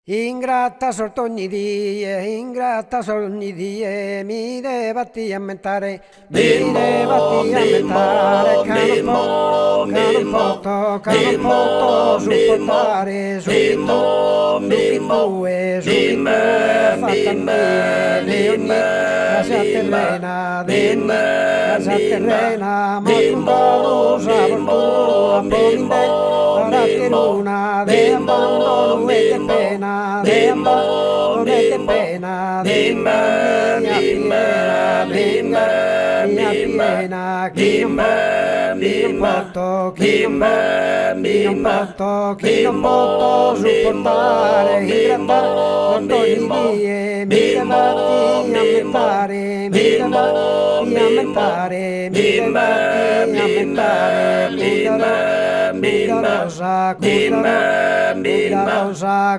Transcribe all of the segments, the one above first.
Ingrata sort ogni die, mi devati ammentare, che non posso supportare, subito, fatta mia, di ogni casa terrena, ma sfruttato, saporto, la teruna, de abbandono e de pena, de abbandono e de pena, de mia piena, chi non posso supportare, ingrata non ogni die, mi devati ammentare, cuidadosa,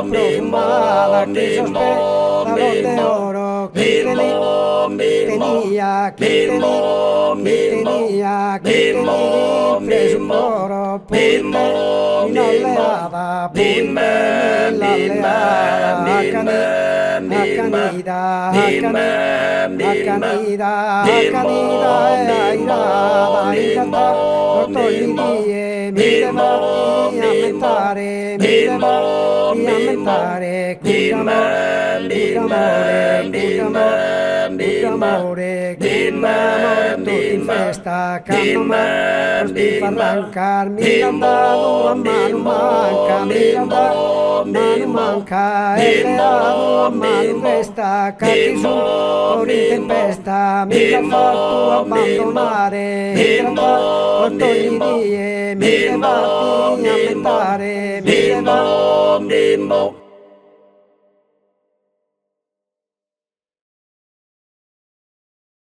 profumada, que sospeta de oro, que tenía, preso un oro, inalleada, acanida, mi devati ammentare, amore, tutti in festa, canno sti farrancar, mi dato a mano manca, e le dato a mano in festa, cacchi su, ori in tempesta, mi ha fatto abbandonare, ingrata per ogni die, mi devati ammentare,